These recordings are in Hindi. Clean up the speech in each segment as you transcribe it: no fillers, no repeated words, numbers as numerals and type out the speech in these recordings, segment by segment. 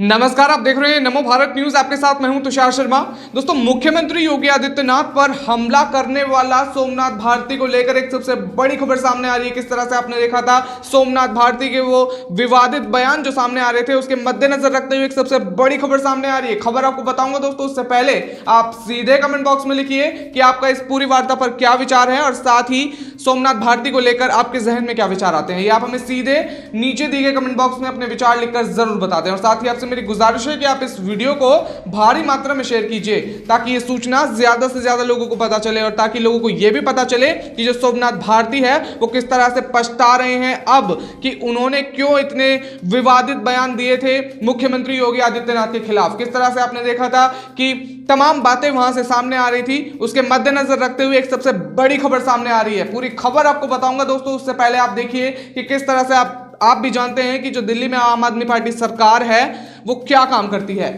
नमस्कार, आप देख रहे हैं नमो भारत न्यूज। आपके साथ मैं हूं तुषार शर्मा। दोस्तों, मुख्यमंत्री योगी आदित्यनाथ पर हमला करने वाला सोमनाथ भारती को लेकर एक सबसे बड़ी खबर सामने आ रही है। किस तरह से आपने देखा था सोमनाथ भारती के वो विवादित बयान जो सामने आ रहे थे, उसके मद्देनजर रखते हुए एक सबसे बड़ी खबर सामने आ रही है। खबर आपको बताऊंगा दोस्तों, उससे पहले आप सीधे कमेंट बॉक्स में लिखिए कि आपका इस पूरी वार्ता पर क्या विचार है और साथ ही सोमनाथ भारती को लेकर आपके जहन में क्या विचार आते हैं। ये आप हमें सीधे नीचे दिए गए कमेंट बॉक्स में अपने विचार लिखकर जरूर बता दें। और साथ ही आपसे मेरी गुजारिश है कि आप इस वीडियो को भारी मात्रा में शेयर कीजिए ताकि ये सूचना ज्यादा से ज्यादा लोगों को पता चले और ताकि लोगों को यह भी पता चले कि जो सोमनाथ भारती है वो किस तरह से पछता रहे हैं अब कि उन्होंने क्यों इतने विवादित बयान दिए थे मुख्यमंत्री योगी आदित्यनाथ के खिलाफ। किस तरह से आपने देखा था कि तमाम बातें वहां से सामने आ रही थी, उसके मद्देनजर रखते हुए एक सबसे बड़ी खबर सामने आ रही है। पूरी खबर आपको बताऊंगा दोस्तों, उससे पहले आप देखिए कि किस तरह से आप भी जानते हैं कि जो दिल्ली में आम आदमी पार्टी सरकार है वो क्या काम करती है।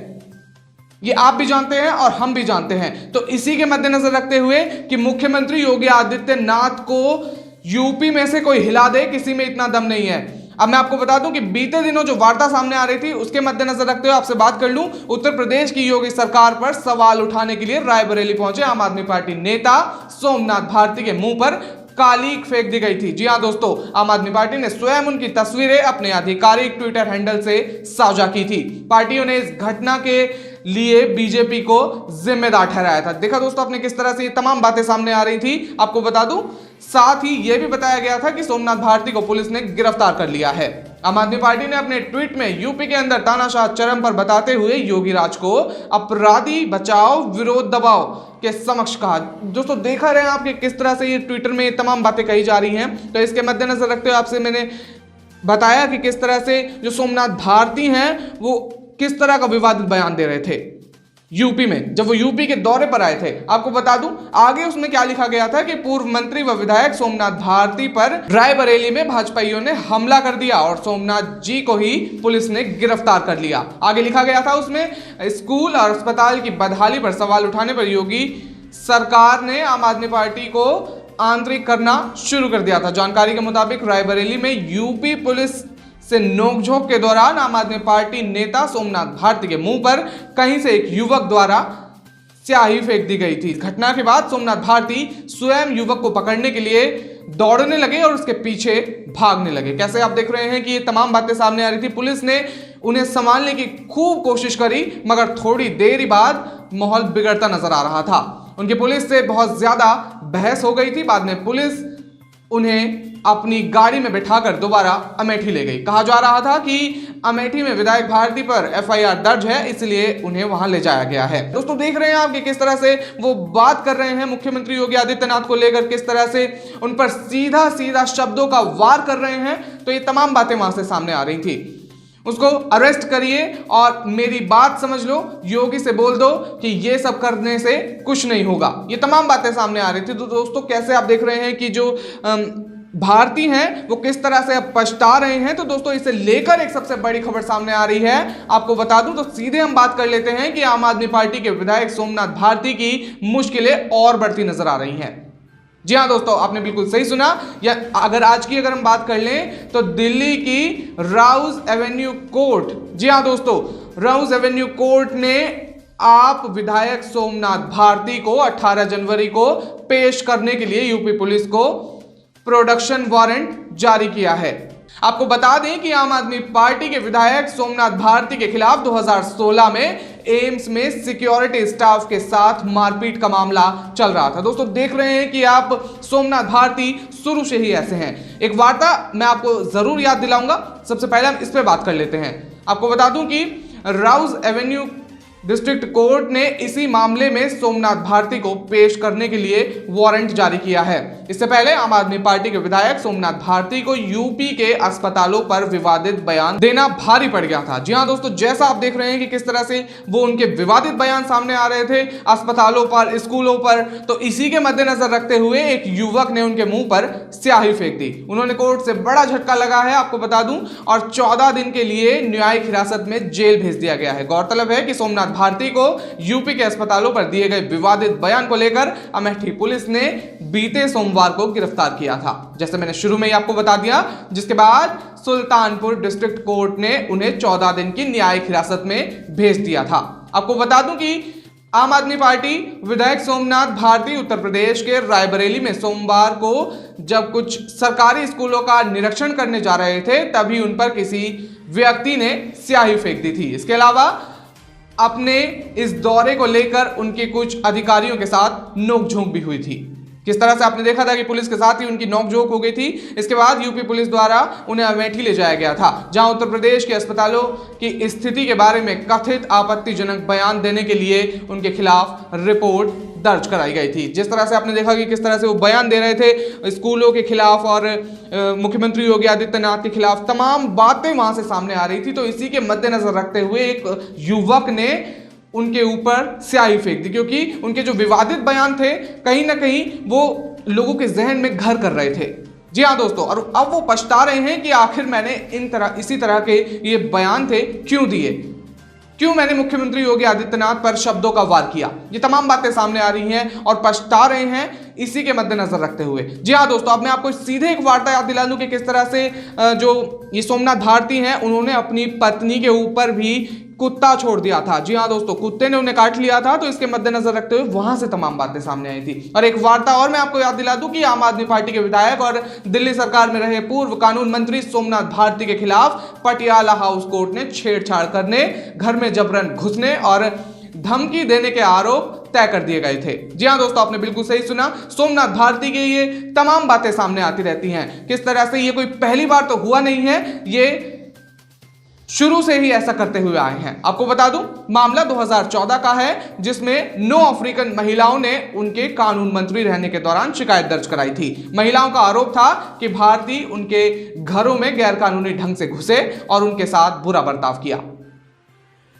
ये आप भी जानते हैं और हम भी जानते हैं। तो इसी के मद्देनजर रखते हुए कि मुख्यमंत्री योगी आदित्यनाथ को यूपी में से कोई हिला दे, किसी में इतना दम नहीं है। अब मैं आपको बता दूं कि बीते दिनों जो वार्ता सामने आ रही थी उसके मद्देनजर रखते हुए आपसे बात कर लूं, उत्तर प्रदेश की योगी सरकार पर सवाल उठाने के लिए रायबरेली पहुंचे आम आदमी पार्टी नेता सोमनाथ भारती के मुंह पर कालीक फेंक दी गई थी। जी हां दोस्तों, आम आदमी पार्टी ने स्वयं उनकी तस्वीरें अपने आधिकारिक ट्विटर हैंडल से साझा की थी। पार्टियों ने इस घटना के लिए बीजेपी को जिम्मेदार ठहराया था। देखा दोस्तों आपने किस तरह से ये तमाम बातें सामने आ रही थी। आपको बता दूं, साथ ही यह भी बताया गया था कि सोमनाथ भारती को पुलिस ने गिरफ्तार कर लिया है। आम आदमी पार्टी ने अपने ट्वीट में यूपी के अंदर तानाशाह चरम पर बताते हुए योगी राज को अपराधी बचाओ विरोध दबाओ के समक्ष कहा। दोस्तों देखा रहे हैं आप कि किस तरह से ये ट्विटर में ये तमाम बातें कही जा रही हैं। तो इसके मद्देनजर रखते हुए आपसे मैंने बताया कि किस तरह से जो सोमनाथ भारती हैं वो किस तरह का विवादित बयान दे रहे थे यूपी में, जब वो यूपी के दौरे पर आए थे। आपको बता दूं आगे उसमें क्या लिखा गया था कि पूर्व मंत्री व विधायक सोमनाथ भारती पर रायबरेली में भाजपाइयों ने हमला कर दिया और सोमनाथ जी को ही पुलिस ने गिरफ्तार कर लिया। आगे लिखा गया था उसमें, स्कूल और अस्पताल की बदहाली पर सवाल उठाने पर योगी सरकार ने आम आदमी पार्टी को आंतरिक करना शुरू कर दिया था। जानकारी के मुताबिक रायबरेली में यूपी पुलिस से नोकझोंक के दौरान आम आदमी पार्टी नेता सोमनाथ भारती के मुंह पर कहीं से एक युवक द्वारा स्याही फेंक दी गई थी। घटना के बाद सोमनाथ भारती स्वयं युवक को पकड़ने के लिए दौड़ने लगे और उसके पीछे भागने लगे। कैसे आप देख रहे हैं कि ये तमाम बातें सामने आ रही थी। पुलिस ने उन्हें संभालने की खूब कोशिश करी मगर थोड़ी देर बाद माहौल बिगड़ता नजर आ रहा था। उनकी पुलिस से बहुत ज्यादा बहस हो गई थी। बाद में पुलिस उन्हें अपनी गाड़ी में बिठाकर दोबारा अमेठी ले गई। कहा जा रहा था कि अमेठी में विधायक भारती पर एफआईआर दर्ज है, इसलिए उन्हें वहां ले जाया गया है। दोस्तों देख रहे हैं आप कि किस तरह से वो बात कर रहे हैं मुख्यमंत्री योगी आदित्यनाथ को लेकर, किस तरह से उन पर सीधा सीधा शब्दों का वार कर रहे हैं। तो ये तमाम बातें वहां से सामने आ रही थी। उसको अरेस्ट करिए और मेरी बात समझ लो, योगी से बोल दो कि ये सब करने से कुछ नहीं होगा। ये तमाम बातें सामने आ रही थी। तो दोस्तों कैसे आप देख रहे हैं कि जो भारती हैं वो किस तरह से अब पछता रहे हैं। तो दोस्तों इसे लेकर एक सबसे बड़ी खबर सामने आ रही है। आपको बता दूं तो सीधे हम बात कर लेते हैं कि आम आदमी पार्टी के विधायक सोमनाथ भारती की मुश्किलें और बढ़ती नजर आ रही हैं। जी हाँ दोस्तों, आपने बिल्कुल सही सुना। या अगर हम बात कर लें तो दिल्ली की राउज एवेन्यू कोर्ट, जी हाँ दोस्तों, राउज एवेन्यू कोर्ट ने आप विधायक सोमनाथ भारती को 18 जनवरी को पेश करने के लिए यूपी पुलिस को प्रोडक्शन वारंट जारी किया है। आपको बता दें कि आम आदमी पार्टी के विधायक सोमनाथ भारती के खिलाफ 2016 में एम्स में सिक्योरिटी स्टाफ के साथ मारपीट का मामला चल रहा था। दोस्तों देख रहे हैं कि आप सोमनाथ भारती शुरू से ही ऐसे हैं। एक वार्ता मैं आपको जरूर याद दिलाऊंगा। सबसे पहले हम इस पर बात कर लेते हैं। आपको बता दूं कि राउज एवेन्यू डिस्ट्रिक्ट कोर्ट ने इसी मामले में सोमनाथ भारती को पेश करने के लिए वारंट जारी किया है। इससे पहले आम आदमी पार्टी के विधायक सोमनाथ भारती को यूपी के अस्पतालों पर विवादित बयान देना भारी पड़ गया था। जी हां दोस्तों, जैसा आप देख रहे हैं कि किस तरह से वो उनके विवादित बयान सामने आ रहे थे अस्पतालों पर, स्कूलों पर। तो इसी के मद्देनजर रखते हुए एक युवक ने उनके मुंह पर स्याही फेंक दी। उन्होंने कोर्ट से बड़ा झटका लगा है आपको बता दूं, और 14 दिन के लिए न्यायिक हिरासत में जेल भेज दिया गया है। गौरतलब है कि सोमनाथ भारती को यूपी के अस्पतालों पर दिए गए विवादित बयान को लेकर अमेठी पुलिस ने बीते सोमवार को गिरफ्तार किया था, जैसे मैंने शुरू में ही आपको बता दिया। जिसके बाद सुल्तानपुर डिस्ट्रिक्ट कोर्ट ने उन्हें 14 दिन की न्यायिक हिरासत में भेज दिया था। आपको बता दूं कि आम आदमी पार्टी विधायक सोमनाथ भारती उत्तर प्रदेश के रायबरेली में सोमवार को जब कुछ सरकारी स्कूलों का निरीक्षण करने जा रहे थे तभी उन पर किसी व्यक्ति ने स्याही फेंक दी थी। इसके अलावा अपने इस दौरे को लेकर उनके कुछ अधिकारियों के साथ नोकझोंक भी हुई थी। किस तरह से आपने देखा था कि पुलिस के साथ ही उनकी नोकझोंक हो गई थी। इसके बाद यूपी पुलिस द्वारा उन्हें अमेठी ले जाया गया था, जहां उत्तर प्रदेश के अस्पतालों की स्थिति के बारे में कथित आपत्तिजनक बयान देने के लिए उनके खिलाफ रिपोर्ट दर्ज कराई गई थी। जिस तरह से आपने देखा कि किस तरह से वो बयान दे रहे थे स्कूलों के खिलाफ और मुख्यमंत्री योगी आदित्यनाथ के खिलाफ, तमाम बातें वहां से सामने आ रही थी। तो इसी के मद्देनजर रखते हुए एक युवक ने उनके ऊपर स्याही फेंक दी, क्योंकि उनके जो विवादित बयान थे कहीं ना कहीं वो लोगों के जहन में घर कर रहे थे। जी हाँ दोस्तों, और अब वो पछता रहे हैं कि आखिर मैंने इसी तरह के ये बयान थे क्यों दिए, क्यों मैंने मुख्यमंत्री योगी आदित्यनाथ पर शब्दों का वार किया। ये तमाम बातें सामने आ रही हैं और पछता रहे हैं इसी के मद्देनजर रखते हुए। जी हाँ दोस्तों, अब मैं आपको सीधे एक वार्ता याद दिला दूं कि किस तरह से जो ये सोमनाथ भारती हैं उन्होंने अपनी पत्नी के ऊपर भी कुत्ता छोड़ दिया था। जी हाँ दोस्तों, कुत्ते ने उन्हें काट लिया था। तो इसके मद्देनजर रखते हुए वहां से तमाम बातें सामने आई थी। और एक वार्ता और मैं आपको याद दिला दूं कि आम आदमी पार्टी के विधायक और दिल्ली सरकार में रहे पूर्व कानून मंत्री सोमनाथ भारती के खिलाफ पटियाला हाउस कोर्ट ने छेड़छाड़ करने, घर में जबरन घुसने और धमकी देने के आरोप तय कर दिए गए थे। जी हाँ दोस्तों, आपने बिल्कुल सही सुना। सोमनाथ भारती की ये तमाम बातें सामने आती रहती हैं। किस तरह से ये कोई पहली बार तो हुआ नहीं है, ये शुरू से ही ऐसा करते हुए आए हैं। आपको बता दूं, मामला 2014 का है, जिसमें 9 अफ्रीकन महिलाओं ने उनके कानून मंत्री रहने के दौरान शिकायत दर्ज कराई थी। महिलाओं का आरोप था कि भारती उनके घरों में गैरकानूनी ढंग से घुसे और उनके साथ बुरा बर्ताव किया।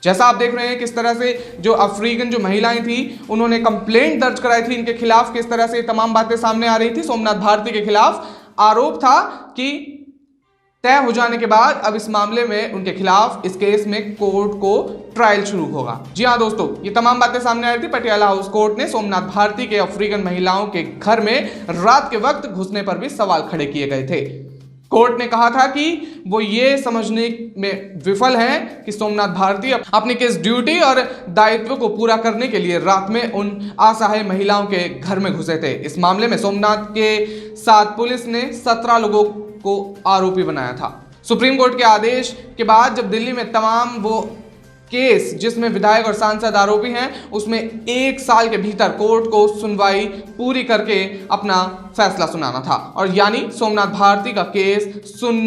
जैसा आप देख रहे हैं किस तरह से जो अफ्रीकन जो महिलाएं थी उन्होंने कंप्लेंट दर्ज कराई थी इनके खिलाफ, किस तरह से तमाम बातें सामने आ रही थी। सोमनाथ भारती के खिलाफ आरोप था कि तय हो जाने के बाद अब इस मामले में उनके खिलाफ इस केस में कोर्ट को ट्रायल शुरू होगा। जी हाँ दोस्तों, ये तमाम बातें सामने आ रही थी। पटियाला हाउस कोर्ट ने सोमनाथ भारती के अफ्रीकन महिलाओं के घर में रात के वक्त घुसने पर भी सवाल खड़े किए गए थे। कोर्ट ने कहा था कि वो ये समझने में विफल हैं कि सोमनाथ भारती अपनी किस ड्यूटी और दायित्व को पूरा करने के लिए रात में उन असहाय महिलाओं के घर में घुसे थे। इस मामले में सोमनाथ के साथ पुलिस ने 17 लोगों को आरोपी बनाया था। सुप्रीम कोर्ट के आदेश के बाद जब दिल्ली में तमाम वो केस जिसमें विधायक और सांसद आरोपी हैं उसमें 1 साल के भीतर कोर्ट को सुनवाई पूरी करके अपना फैसला सुनाना था, और यानी सोमनाथ भारती का केस सुन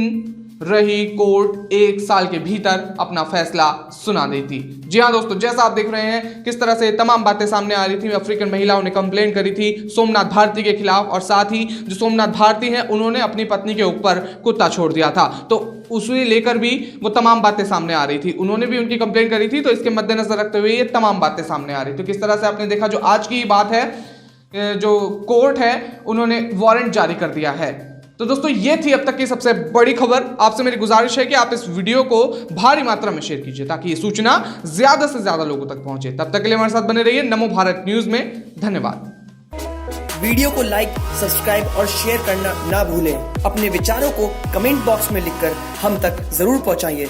रही कोर्ट 1 साल के भीतर अपना फैसला सुना देती। जी हाँ दोस्तों, जैसा आप देख रहे हैं किस तरह से तमाम बातें सामने आ रही थी। अफ्रीकन महिलाओं ने कंप्लेंट करी थी सोमनाथ भारती के खिलाफ, और साथ ही जो सोमनाथ भारती हैं उन्होंने अपनी पत्नी के ऊपर कुत्ता छोड़ दिया था। तो उसे लेकर भी वो तमाम बातें सामने आ रही थी, उन्होंने भी उनकी कंप्लेंट करी थी। तो इसके मद्देनजर रखते हुए ये तमाम बातें सामने आ रही थी। किस तरह से आपने देखा, जो आज की बात है, जो कोर्ट है उन्होंने वारंट जारी कर दिया है। तो दोस्तों, ये थी अब तक की सबसे बड़ी खबर। आपसे मेरी गुजारिश है कि आप इस वीडियो को भारी मात्रा में शेयर कीजिए ताकि ये सूचना ज्यादा से ज्यादा लोगों तक पहुंचे। तब तक के लिए हमारे साथ बने रहिए नमो भारत न्यूज में। धन्यवाद। वीडियो को लाइक, सब्सक्राइब और शेयर करना ना भूलें। अपने विचारों को कमेंट बॉक्स में लिखकर हम तक जरूर पहुंचाइए।